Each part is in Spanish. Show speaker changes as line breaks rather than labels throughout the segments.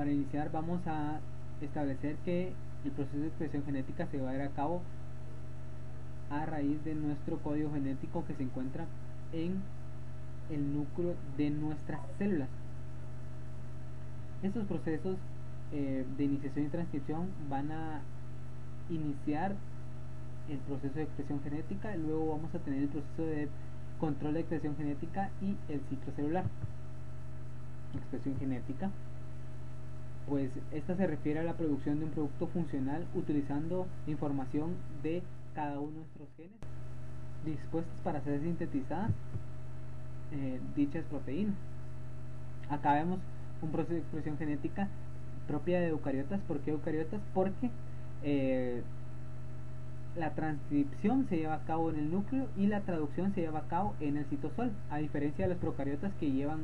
Para iniciar vamos a establecer que el proceso de expresión genética se va a llevar a cabo a raíz de nuestro código genético que se encuentra en el núcleo de nuestras células. Estos procesos de iniciación y transcripción van a iniciar el proceso de expresión genética, luego vamos a tener el proceso de control de expresión genética y el ciclo celular. Expresión genética, pues esta se refiere a la producción de un producto funcional utilizando información de cada uno de nuestros genes dispuestas para ser sintetizadas dichas proteínas. Acá vemos un proceso de expresión genética propia de eucariotas. ¿Por qué eucariotas? Porque la transcripción se lleva a cabo en el núcleo y la traducción se lleva a cabo en el citosol, a diferencia de los procariotas que llevan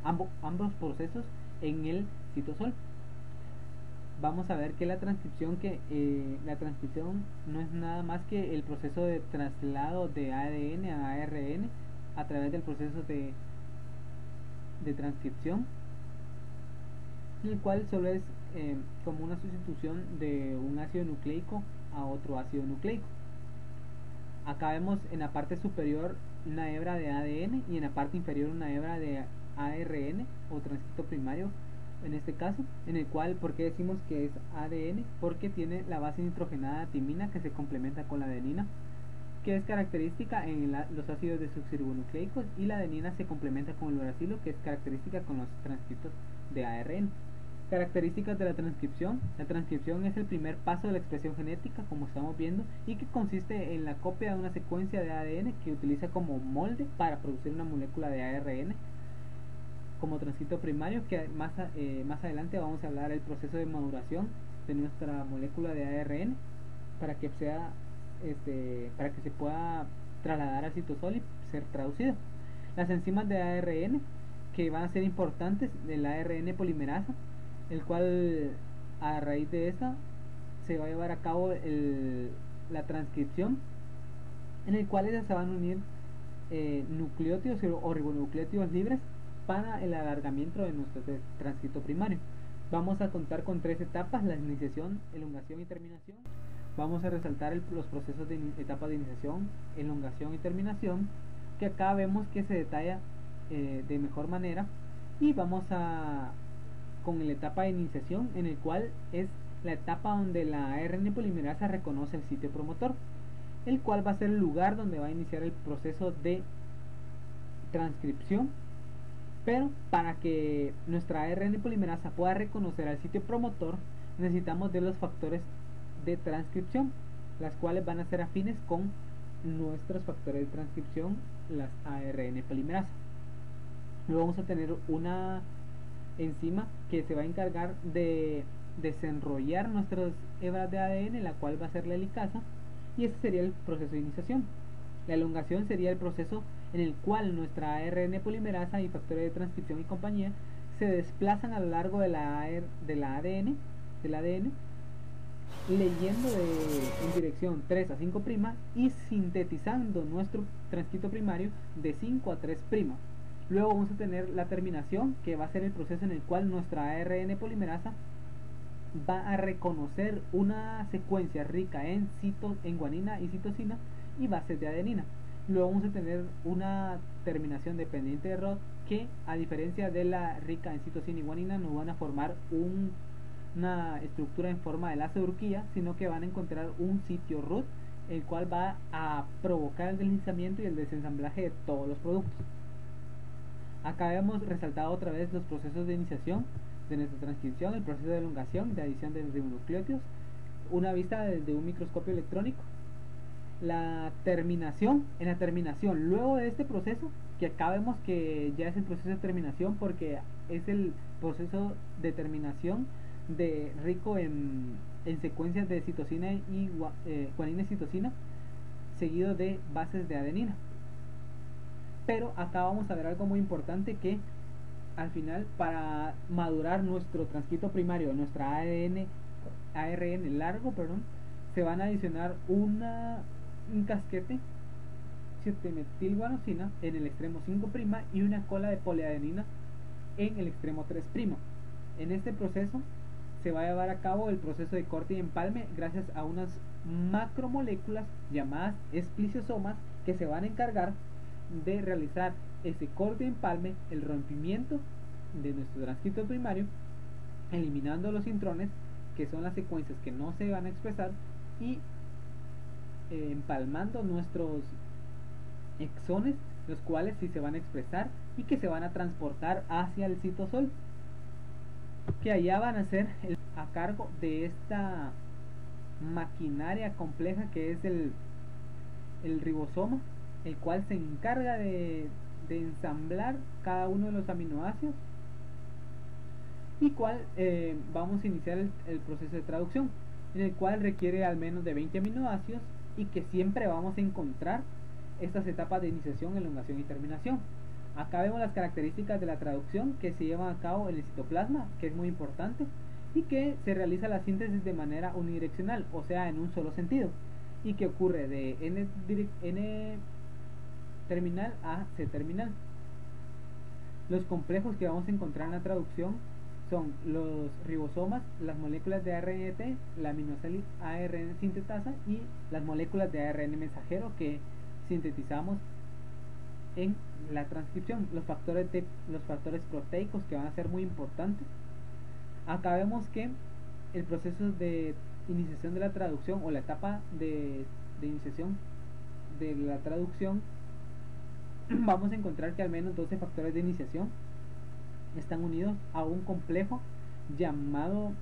ambos procesos en el citosol. Vamos a ver que la transcripción no es nada más que el proceso de traslado de ADN a ARN a través del proceso de transcripción, el cual solo es como una sustitución de un ácido nucleico a otro ácido nucleico. Acá vemos en la parte superior una hebra de ADN y en la parte inferior una hebra de ARN o transcrito primario, en este caso, en el cual, ¿por qué decimos que es ADN? Porque tiene la base nitrogenada timina que se complementa con la adenina, que es característica en los ácidos desoxirribonucleicos, y la adenina se complementa con el uracilo, que es característica con los transcritos de ARN. Características de la transcripción. La transcripción es el primer paso de la expresión genética, como estamos viendo, y que consiste en la copia de una secuencia de ADN que utiliza como molde para producir una molécula de ARN como transcrito primario, que más adelante vamos a hablar del proceso de maduración de nuestra molécula de ARN para que se pueda trasladar al citosol y ser traducido. Las enzimas de ARN que van a ser importantes, del ARN polimerasa, el cual a raíz de esta se va a llevar a cabo la transcripción, en el cual se van a unir nucleótidos o ribonucleótidos libres para el alargamiento de nuestro transcrito primario. Vamos a contar con 3 etapas: la iniciación, elongación y terminación. Vamos a resaltar los procesos de etapas de iniciación, elongación y terminación, que acá vemos que se detalla de mejor manera. Y vamos con la etapa de iniciación, en el cual es la etapa donde la ARN polimerasa reconoce el sitio promotor, el cual va a ser el lugar donde va a iniciar el proceso de transcripción. Pero para que nuestra ARN polimerasa pueda reconocer al sitio promotor, necesitamos de los factores de transcripción, las cuales van a ser afines con nuestros factores de transcripción, las ARN polimerasa. Luego vamos a tener una enzima que se va a encargar de desenrollar nuestras hebras de ADN, la cual va a ser la helicasa, y ese sería el proceso de iniciación. La elongación sería el proceso en el cual nuestra ARN polimerasa y factores de transcripción y compañía se desplazan a lo largo del ADN, leyendo en dirección 3 a 5' y sintetizando nuestro transcrito primario de 5 a 3'. Luego vamos a tener la terminación, que va a ser el proceso en el cual nuestra ARN polimerasa va a reconocer una secuencia rica en guanina y citosina y bases de adenina. Luego vamos a tener una terminación dependiente de Rod, que a diferencia de la rica en citosina y guanina no van a formar una estructura en forma de enlace de horquilla, sino que van a encontrar un sitio root, el cual va a provocar el deslizamiento y el desensamblaje de todos los productos. Acá hemos resaltado otra vez los procesos de iniciación de nuestra transcripción, el proceso de elongación, de adición de ribonucleótidos, una vista desde un microscopio electrónico. La terminación, luego de este proceso, que acá vemos que ya es el proceso de terminación porque es el proceso de terminación rico en secuencias de citosina y guanina y citosina, seguido de bases de adenina. Pero acá vamos a ver algo muy importante, que al final, para madurar nuestro transcrito primario, nuestra ARN largo, se van a adicionar un casquete 7-metilguanosina en el extremo 5' y una cola de poliadenina en el extremo 3'. En este proceso se va a llevar a cabo el proceso de corte y empalme gracias a unas macromoléculas llamadas esplisiosomas que se van a encargar de realizar ese corte y empalme, el rompimiento de nuestro transcripto primario, eliminando los intrones, que son las secuencias que no se van a expresar, y empalmando nuestros exones, los cuales sí se van a expresar y que se van a transportar hacia el citosol, que allá van a ser a cargo de esta maquinaria compleja que es el ribosoma, el cual se encarga de ensamblar cada uno de los aminoácidos, y cual vamos a iniciar el proceso de traducción, en el cual requiere al menos de 20 aminoácidos y que siempre vamos a encontrar estas etapas de iniciación, elongación y terminación. Acá vemos las características de la traducción que se llevan a cabo en el citoplasma, que es muy importante, y que se realiza la síntesis de manera unidireccional, o sea, en un solo sentido, y que ocurre de N terminal a C terminal. Los complejos que vamos a encontrar en la traducción son los ribosomas, las moléculas de ARNT, la aminoácido ARN sintetasa y las moléculas de ARN mensajero que sintetizamos en la transcripción, los factores proteicos que van a ser muy importantes. Acá vemos que el proceso de iniciación de la traducción, o la etapa de iniciación de la traducción, vamos a encontrar que al menos 12 factores de iniciación están unidos a un complejo llamado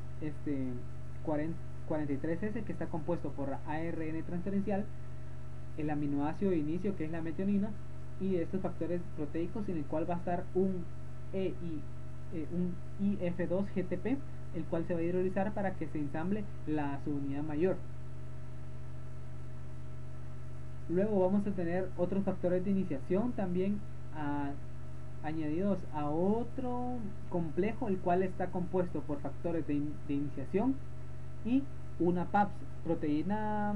43S, que está compuesto por ARN transferencial, el aminoácido de inicio que es la metionina, y estos factores proteicos, en el cual va a estar un IF2 GTP, el cual se va a hidrolizar para que se ensamble la subunidad mayor. Luego vamos a tener otros factores de iniciación también añadidos a otro complejo, el cual está compuesto por factores de iniciación y una PAPS, proteína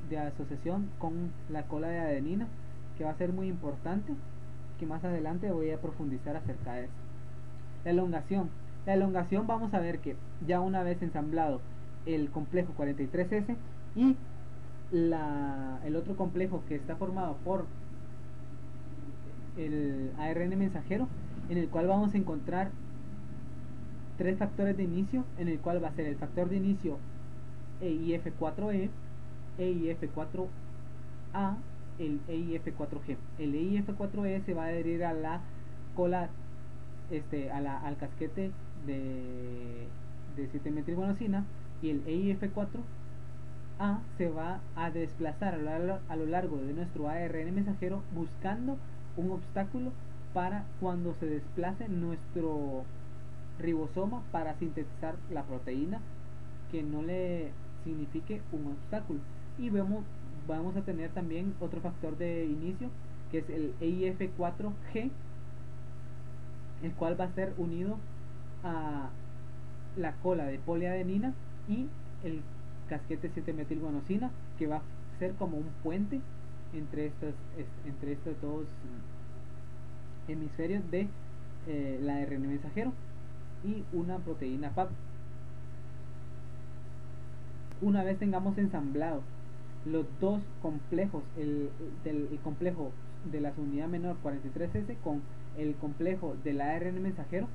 de asociación con la cola de adenina, que va a ser muy importante, que más adelante voy a profundizar acerca de eso. La elongación vamos a ver que ya una vez ensamblado el complejo 43S y el otro complejo que está formado por el ARN mensajero, en el cual vamos a encontrar tres factores de inicio, en el cual va a ser el factor de inicio EIF4E, EIF4A, el EIF4G. El EIF4E se va a adherir a la cola, al casquete de 7-metilguanosina, y el EIF4A se va a desplazar a lo largo de nuestro ARN mensajero, buscando un obstáculo para cuando se desplace nuestro ribosoma para sintetizar la proteína, que no le signifique un obstáculo. Y vamos a tener también otro factor de inicio, que es el EIF4G, el cual va a estar unido a la cola de poliadenina y el casquete 7-metilguanosina, que va a ser como un puente entre estos dos hemisferios de la ARN mensajero y una proteína PAP. Una vez tengamos ensamblado los dos complejos, el complejo de la subunidad menor 43S con el complejo del ARN mensajero,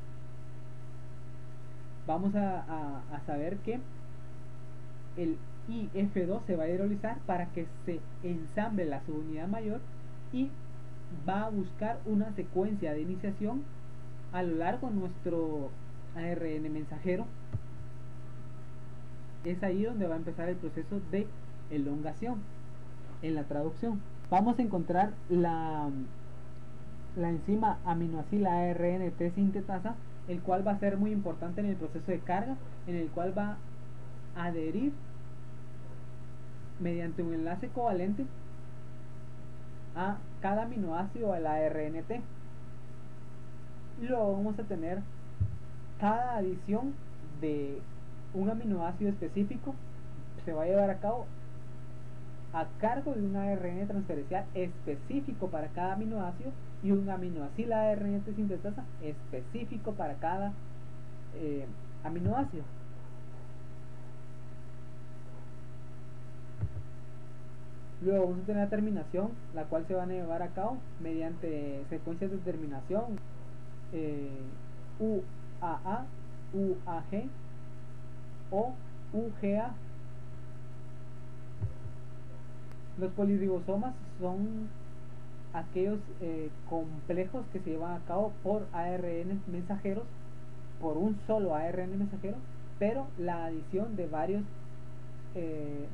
vamos a saber que el IF2 se va a hidrolizar para que se ensamble la subunidad mayor, y va a buscar una secuencia de iniciación a lo largo de nuestro ARN mensajero. Es ahí donde va a empezar el proceso de elongación. En la traducción vamos a encontrar la enzima aminoacila ARNT sintetasa, el cual va a ser muy importante en el proceso de carga, en el cual va a adherir mediante un enlace covalente a cada aminoácido de la ARNT. Y luego vamos a tener cada adición de un aminoácido específico, se va a llevar a cabo a cargo de un ARN transferencial específico para cada aminoácido, y un aminoácido ARN de sintetasa específico para cada aminoácido. Luego vamos a tener la terminación, la cual se van a llevar a cabo mediante secuencias de terminación UAA, UAG o UGA. Los poliribosomas son aquellos complejos que se llevan a cabo por ARN mensajeros, por un solo ARN mensajero, pero la adición de varios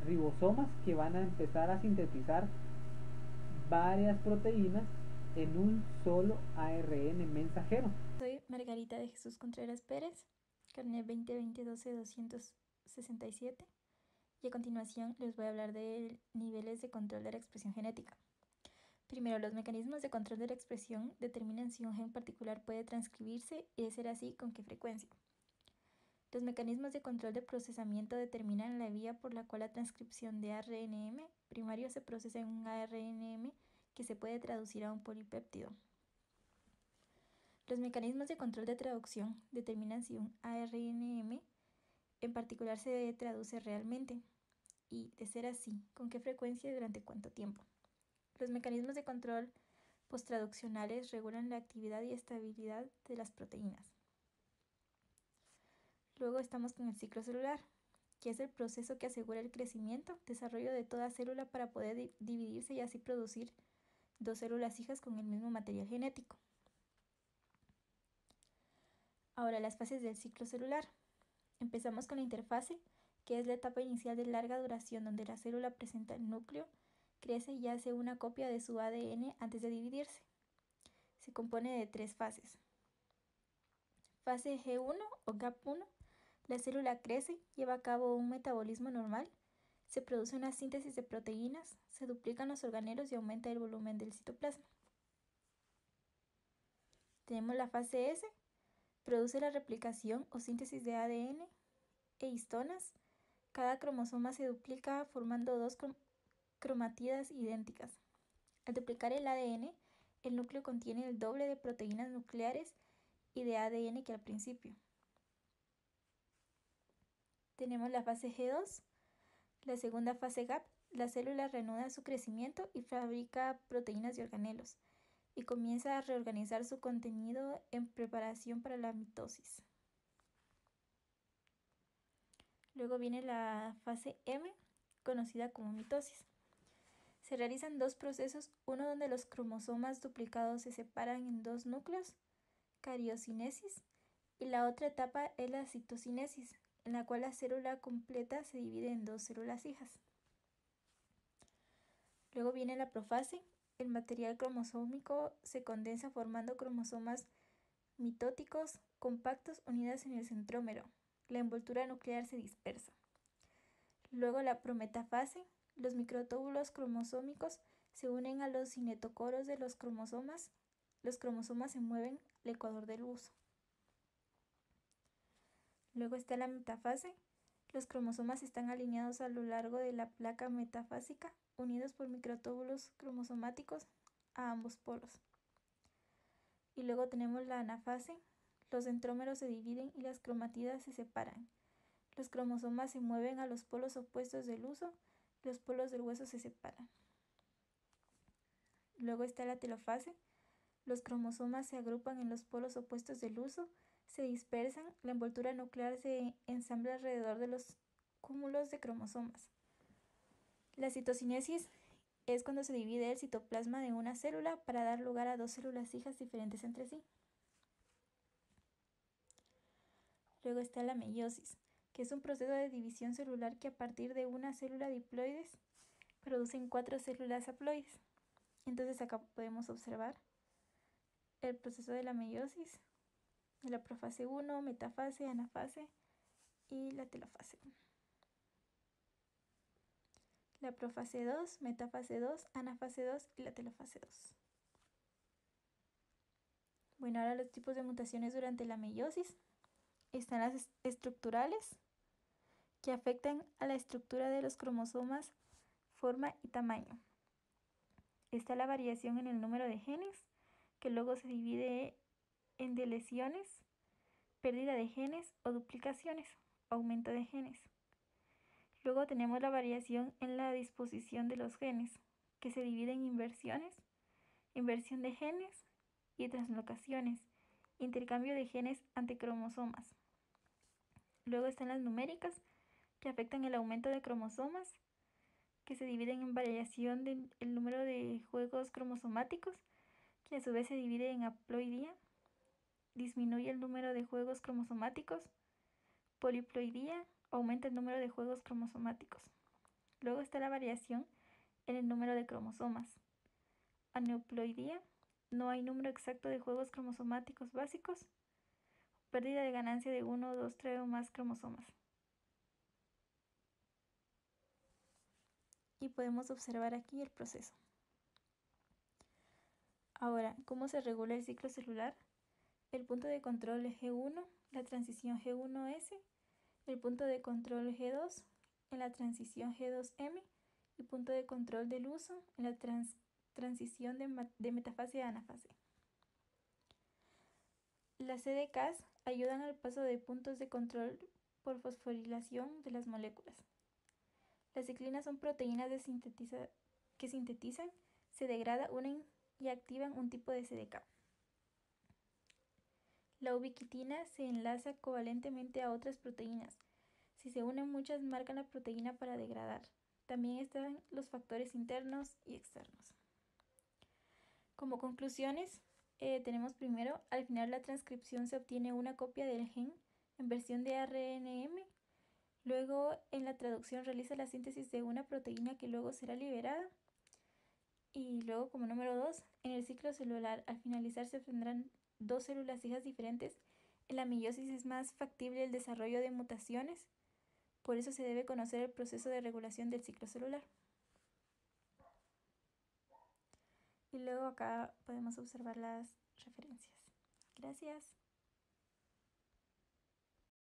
ribosomas que van a empezar a sintetizar varias proteínas en un solo ARN mensajero.
Soy Margarita de Jesús Contreras Pérez, carnet 2020-12-267, y a continuación les voy a hablar de niveles de control de la expresión genética. Primero, los mecanismos de control de la expresión determinan si un gen particular puede transcribirse y de ser así, con qué frecuencia. Los mecanismos de control de procesamiento determinan la vía por la cual la transcripción de ARNM primario se procesa en un ARNM que se puede traducir a un polipéptido. Los mecanismos de control de traducción determinan si un ARNM en particular se traduce realmente y, de ser así, con qué frecuencia y durante cuánto tiempo. Los mecanismos de control posttraduccionales regulan la actividad y estabilidad de las proteínas. Luego estamos con el ciclo celular, que es el proceso que asegura el crecimiento, desarrollo de toda célula para poder dividirse y así producir dos células hijas con el mismo material genético. Ahora, las fases del ciclo celular. Empezamos con la interfase, que es la etapa inicial de larga duración donde la célula presenta el núcleo, crece y hace una copia de su ADN antes de dividirse. Se compone de tres fases. Fase G1 o GAP1. La célula crece, lleva a cabo un metabolismo normal, se produce una síntesis de proteínas, se duplican los organelos y aumenta el volumen del citoplasma. Tenemos la fase S, produce la replicación o síntesis de ADN e histonas. Cada cromosoma se duplica formando dos cromátidas idénticas. Al duplicar el ADN, el núcleo contiene el doble de proteínas nucleares y de ADN que al principio. Tenemos la fase G2, la segunda fase GAP. La célula reanuda su crecimiento y fabrica proteínas y organelos, y comienza a reorganizar su contenido en preparación para la mitosis. Luego viene la fase M, conocida como mitosis. Se realizan dos procesos, uno donde los cromosomas duplicados se separan en dos núcleos, cariocinesis, y la otra etapa es la citocinesis, en la cual la célula completa se divide en dos células hijas. Luego viene la profase. El material cromosómico se condensa formando cromosomas mitóticos compactos unidas en el centrómero. La envoltura nuclear se dispersa. Luego la prometafase. Los microtúbulos cromosómicos se unen a los cinetocoros de los cromosomas. Los cromosomas se mueven al ecuador del uso. Luego está la metafase. Los cromosomas están alineados a lo largo de la placa metafásica, unidos por microtúbulos cromosomáticos a ambos polos. Y luego tenemos la anafase. Los centrómeros se dividen y las cromátidas se separan. Los cromosomas se mueven a los polos opuestos del uso, los polos del hueso se separan. Luego está la telofase. Los cromosomas se agrupan en los polos opuestos del uso, se dispersan, la envoltura nuclear se ensambla alrededor de los cúmulos de cromosomas. La citocinesis es cuando se divide el citoplasma de una célula para dar lugar a dos células hijas diferentes entre sí. Luego está la meiosis, que es un proceso de división celular que a partir de una célula diploides producen 4 células haploides. Entonces acá podemos observar el proceso de la meiosis, de la profase 1, metafase, anafase y la telofase. La profase 2, metafase 2, anafase 2 y la telofase 2. Bueno, ahora los tipos de mutaciones durante la meiosis. Están las estructurales, que afectan a la estructura de los cromosomas, forma y tamaño. Está la variación en el número de genes, que luego se divide en deleciones, pérdida de genes o duplicaciones, aumento de genes. Luego tenemos la variación en la disposición de los genes, que se divide en inversiones, inversión de genes y translocaciones, intercambio de genes entre cromosomas. Luego están las numéricas, que afectan el aumento de cromosomas, que se dividen en variación del número de juegos cromosomáticos, que a su vez se divide en haploidía, disminuye el número de juegos cromosomáticos, poliploidía, aumenta el número de juegos cromosomáticos. Luego está la variación en el número de cromosomas. Aneuploidía, no hay número exacto de juegos cromosomáticos básicos, pérdida de ganancia de 1, 2, 3 o más cromosomas. Y podemos observar aquí el proceso. Ahora, ¿cómo se regula el ciclo celular? El punto de control G1, la transición G1S, el punto de control G2 en la transición G2M y punto de control del uso en la transición de metafase a anafase. Las CDKs ayudan al paso de puntos de control por fosforilación de las moléculas. Las ciclinas son proteínas que sintetizan, se degradan, unen y activan un tipo de CDK. La ubiquitina se enlaza covalentemente a otras proteínas. Si se unen muchas, marcan la proteína para degradar. También están los factores internos y externos. Como conclusiones, tenemos primero, al final la transcripción se obtiene una copia del gen en versión de RNM. Luego, en la traducción realiza la síntesis de una proteína que luego será liberada. Y luego, como número 2, en el ciclo celular, al finalizar se obtendrán 2 células hijas diferentes. En la meiosis es más factible el desarrollo de mutaciones. Por eso se debe conocer el proceso de regulación del ciclo celular. Y luego acá podemos observar las referencias. Gracias.